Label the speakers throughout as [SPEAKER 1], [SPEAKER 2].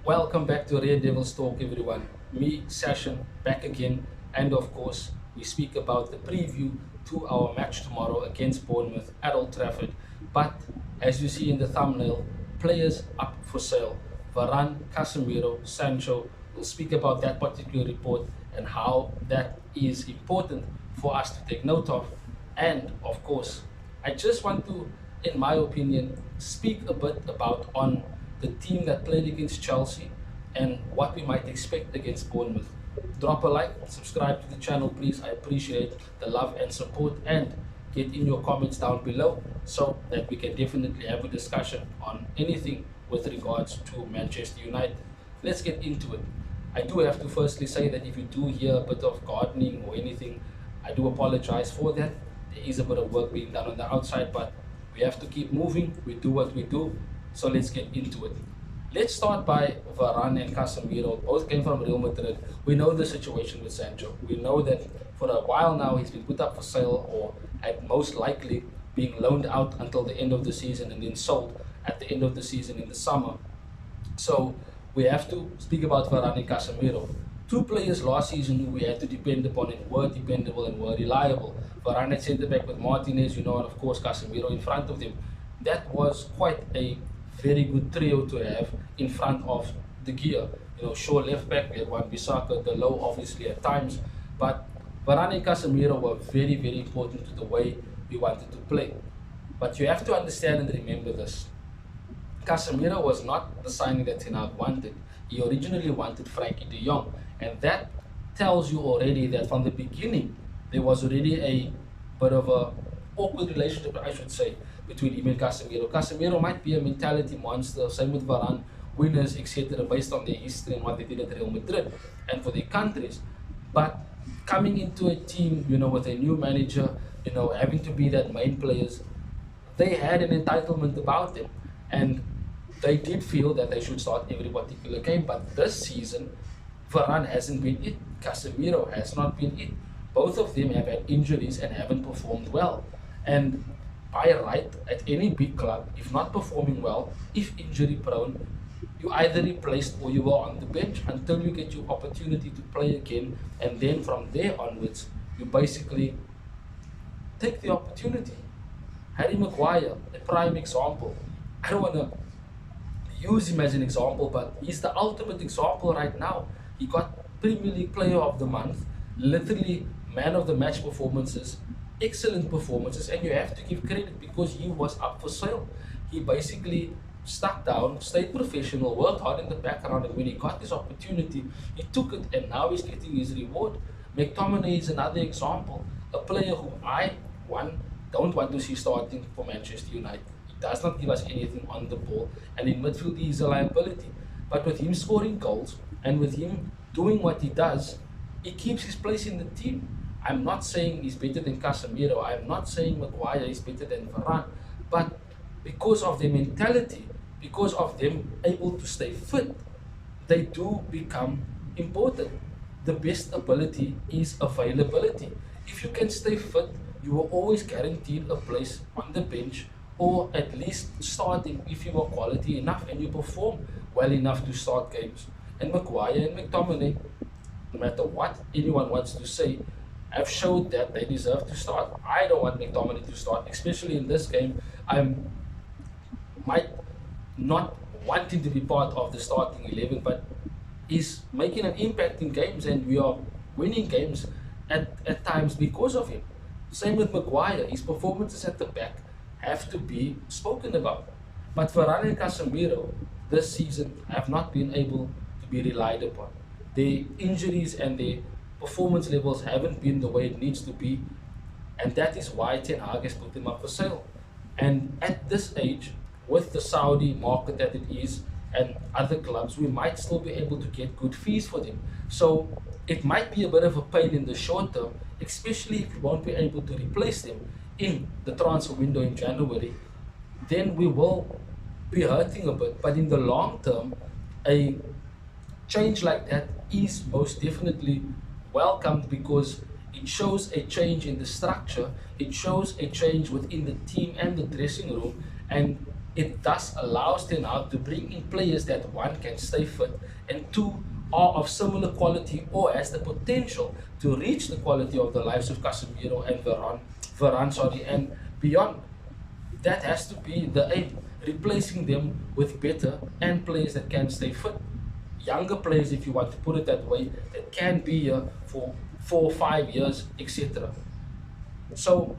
[SPEAKER 1] Welcome back to Red Devils Talk, everyone. Me, Session, back again. And of course, we speak about the preview to our match tomorrow against Bournemouth at Old Trafford. But as you see in the thumbnail, players up for sale. Varane, Casemiro, Sancho. We'll speak about that particular report and how that is important for us to take note of. And of course, I just want to, in my opinion, speak a bit about on the team that played against Chelsea and what we might expect against Bournemouth. Drop a like, subscribe to the channel, please. I appreciate the love and support, and get in your comments down below so that we can definitely have a discussion on anything with regards to Manchester United. Let's get into it. I do have to firstly say that if you do hear a bit of gardening or anything, I do apologize for that. There is a bit of work being done on the outside, but we have to keep moving. We do what we do. So let's get into it. Let's start by Varane and Casemiro. Both came from Real Madrid. We know the situation with Sancho. We know that for a while now he's been put up for sale, or at most likely being loaned out until the end of the season and then sold at the end of the season in the summer. So we have to speak about Varane and Casemiro. Two players last season who we had to depend upon and were dependable and were reliable. Varane at centre back with Martinez, and of course Casemiro in front of them. That was quite a very good trio to have in front of the gear. Shaw left back, we had Wan-Bissaka, the low obviously at times, but Varane and Casemiro were very, very important to the way we wanted to play. But you have to understand and remember this. Casemiro was not the signing that Ten Hag wanted. He originally wanted Frankie de Jong, and that tells you already that from the beginning there was already a bit of a awkward relationship, I should say, between him and Casemiro. Casemiro might be a mentality monster, same with Varane, winners, etc., based on their history and what they did at Real Madrid and for their countries. But coming into a team, with a new manager, having to be that main players, they had an entitlement about them. And they did feel that they should start every particular game. But this season, Varane hasn't been it. Casemiro has not been it. Both of them have had injuries and haven't performed well. And by right, at any big club, if not performing well, if injury prone, you either replaced or you are on the bench until you get your opportunity to play again, and then from there onwards, you basically take the opportunity. Harry Maguire, a prime example. I don't want to use him as an example, but he's the ultimate example right now. He got Premier League Player of the Month, literally man of the match performances, excellent performances, and you have to give credit because he was up for sale. He basically stuck down, stayed professional, worked hard in the background, and when he got this opportunity, he took it, and now he's getting his reward. McTominay is another example, a player who don't want to see starting for Manchester United. He does not give us anything on the ball, and in midfield he is a liability. But with him scoring goals and with him doing what he does, he keeps his place in the team. I'm not saying he's better than Casemiro. I'm not saying Maguire is better than Varane. But because of their mentality, because of them able to stay fit, they do become important. The best ability is availability. If you can stay fit, you are always guaranteed a place on the bench, or at least starting if you are quality enough and you perform well enough to start games. And Maguire and McTominay, no matter what anyone wants to say, have showed that they deserve to start. I don't want McTominay to start, especially in this game. I might not want him to be part of the starting 11, but he's making an impact in games, and we are winning games at times because of him. Same with Maguire. His performances at the back have to be spoken about. But Varane and Casemiro this season have not been able to be relied upon. Their injuries and their performance levels haven't been the way it needs to be, and that is why Ten Hag has put them up for sale. And at this age, with the Saudi market that it is and other clubs, we might still be able to get good fees for them. So it might be a bit of a pain in the short term, especially if we won't be able to replace them in the transfer window in January. Then we will be hurting a bit. But in the long term, a change like that is most definitely welcomed because it shows a change in the structure, it shows a change within the team and the dressing room, and it thus allows Ten Hag to bring in players that one can stay fit and two are of similar quality or has the potential to reach the quality of the lives of Casemiro and Varane, sorry, and beyond. That has to be the aim, replacing them with better and players that can stay fit. Younger players, if you want to put it that way, that can be here for 4 or 5 years, etc. So,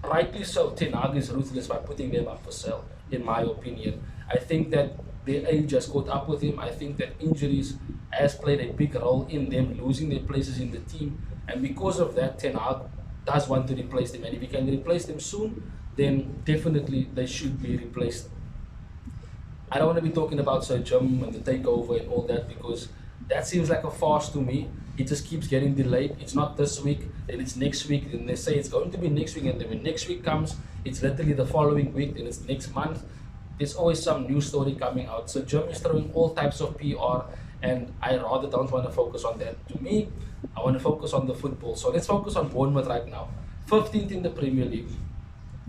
[SPEAKER 1] rightly so, Ten Hag is ruthless by putting them up for sale, in my opinion. I think that their age has caught up with him. I think that injuries has played a big role in them losing their places in the team. And because of that, Ten Hag does want to replace them. And if he can replace them soon, then definitely they should be replaced. I don't want to be talking about Sir Jim and the takeover and all that because that seems like a farce to me. It just keeps getting delayed. It's not this week, then it's next week, then they say it's going to be next week, and then when next week comes, it's literally the following week, then it's next month. There's always some new story coming out. So Jim is throwing all types of PR, and I rather don't want to focus on that. To me, I want to focus on the football. So let's focus on Bournemouth right now. 15th in the Premier League.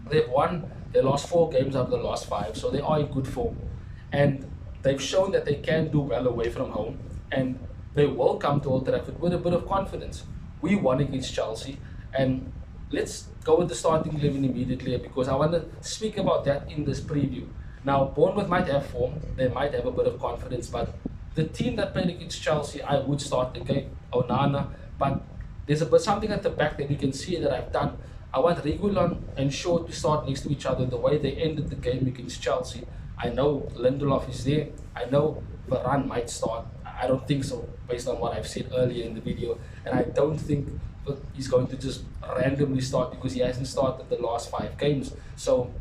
[SPEAKER 1] They've won their last 4 games out of the last 5, so they are in good form. And they've shown that they can do well away from home, and they will come to Old Trafford with a bit of confidence. We won against Chelsea, and let's go with the starting 11 immediately because I want to speak about that in this preview. Now, Bournemouth might have form, they might have a bit of confidence, but the team that played against Chelsea, I would start again, Onana, but there's a bit something at the back that you can see that I've done. I want Reguilon and Shaw to start next to each other the way they ended the game against Chelsea. I know Lindelof is there. I know Varane might start. I don't think so, based on what I've said earlier in the video. And I don't think that he's going to just randomly start because he hasn't started the last 5 games. So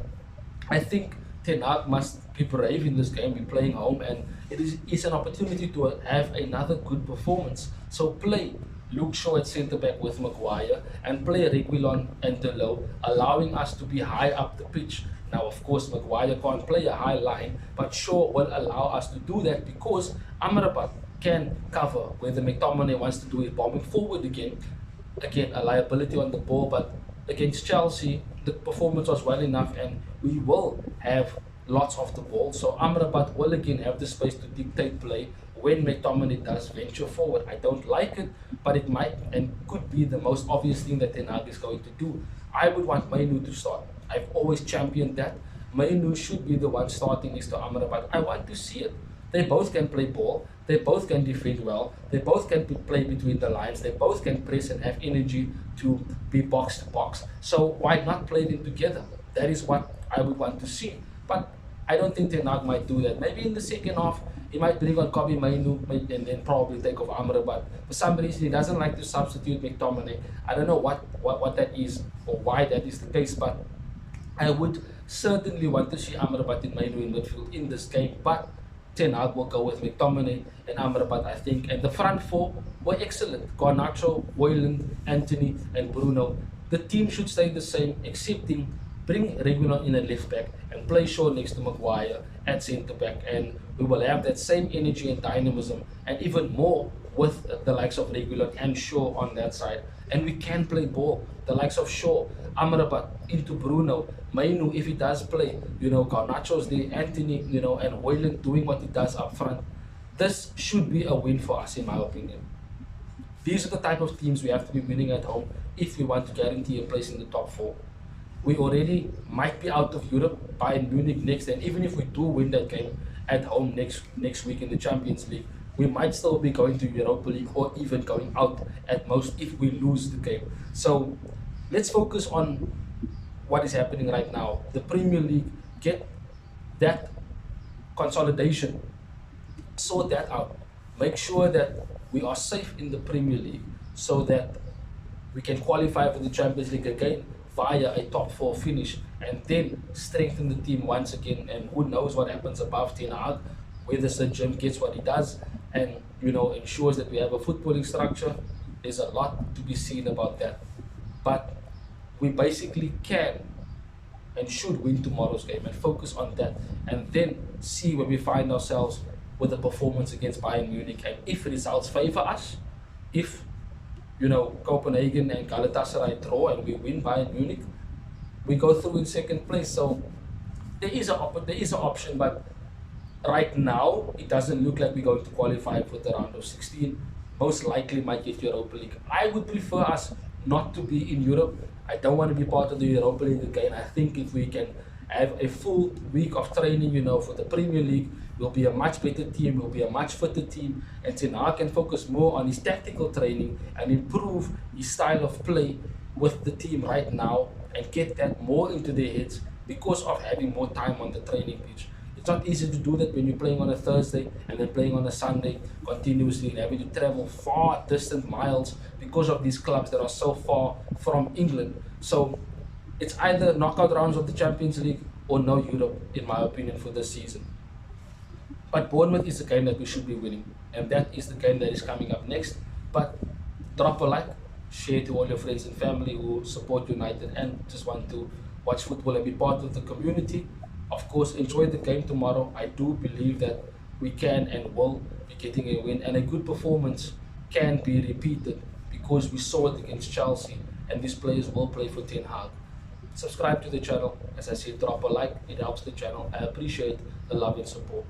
[SPEAKER 1] I think Ten Hag must be brave in this game, be playing home, and it's an opportunity to have another good performance. So play Luke Shaw at centre-back with Maguire and play Reguilon and Delo, allowing us to be high up the pitch. Now, of course, Maguire can't play a high line, but Shaw will allow us to do that because Amrabat can cover where the McTominay wants to do it, bombing forward again. Again, a liability on the ball, but against Chelsea, the performance was well enough and we will have lots of the ball. So Amrabat will again have the space to dictate play when McTominay does venture forward. I don't like it, but it might and could be the most obvious thing that Ten Hag is going to do. I would want Mainu to start. I've always championed that. Mainu should be the one starting next to Amrabat. I want to see it. They both can play ball. They both can defend well. They both can play between the lines. They both can press and have energy to be box to box. So why not play them together? That is what I would want to see. But I don't think Ten Hag might do that. Maybe in the second half, he might bring on Kobe Mainu and then probably take off Amrabat. For some reason, he doesn't like to substitute McTominay. I don't know what that is or why that is the case, but I would certainly want to see Amrabat and Mainu in midfield in this game. But Ten Hag will go with McTominay and Amrabat, I think. And the front 4 were excellent. Garnacho, Hoyland, Anthony, and Bruno. The team should stay the same, excepting bring Reguilon in at left back and play Shaw next to Maguire at centre back, and we will have that same energy and dynamism and even more with the likes of Reguilon and Shaw on that side. And we can play ball, the likes of Shaw, Amrabat into Bruno, Mainu if he does play, Garnacho's there, Anthony, and Hoyland doing what he does up front. This should be a win for us in my opinion. These are the type of teams we have to be winning at home if we want to guarantee a place in the top 4. We already might be out of Europe, Bayern Munich next, and even if we do win that game at home next week in the Champions League, we might still be going to Europa League or even going out at most if we lose the game. So let's focus on what is happening right now. The Premier League, get that consolidation, sort that out. Make sure that we are safe in the Premier League so that we can qualify for the Champions League again via a top 4 finish and then strengthen the team once again. And who knows what happens above Ten Hag, whether Sir Jim gets what he does and ensures that we have a footballing structure. There's a lot to be seen about that, but we basically can and should win tomorrow's game and focus on that, and then see where we find ourselves with a performance against Bayern Munich. And if results favor us, if Copenhagen and Galatasaray draw and we win Bayern Munich, we go through in second place. So there is an option, but right now it doesn't look like we're going to qualify for the round of 16. Most likely might get Europa League. I would prefer us not to be in Europe. I don't want to be part of the Europa League again. I think if we can have a full week of training, for the Premier League, we'll be a much better team, we'll be a much fitter team, and Ten Hag can focus more on his tactical training and improve his style of play with the team right now and get that more into their heads because of having more time on the training pitch. It's not easy to do that when you're playing on a Thursday and then playing on a Sunday continuously and having to travel far distant miles because of these clubs that are so far from England. So it's either knockout rounds of the Champions League or no Europe, in my opinion, for this season. But Bournemouth is the game that we should be winning, and that is the game that is coming up next. But drop a like, share to all your friends and family who support United and just want to watch football and be part of the community. Of course, enjoy the game tomorrow. I do believe that we can and will be getting a win, and a good performance can be repeated because we saw it against Chelsea, and these players will play for Ten Hag. Subscribe to the channel. As I said, drop a like. It helps the channel. I appreciate the love and support.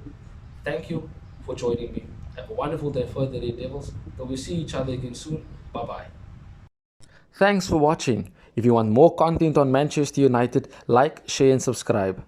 [SPEAKER 1] Thank you for joining me. Have a wonderful day further, Red Devils. Till we see each other again soon. Bye-bye. Thanks for watching. If you want more content on Manchester United, like, share and subscribe.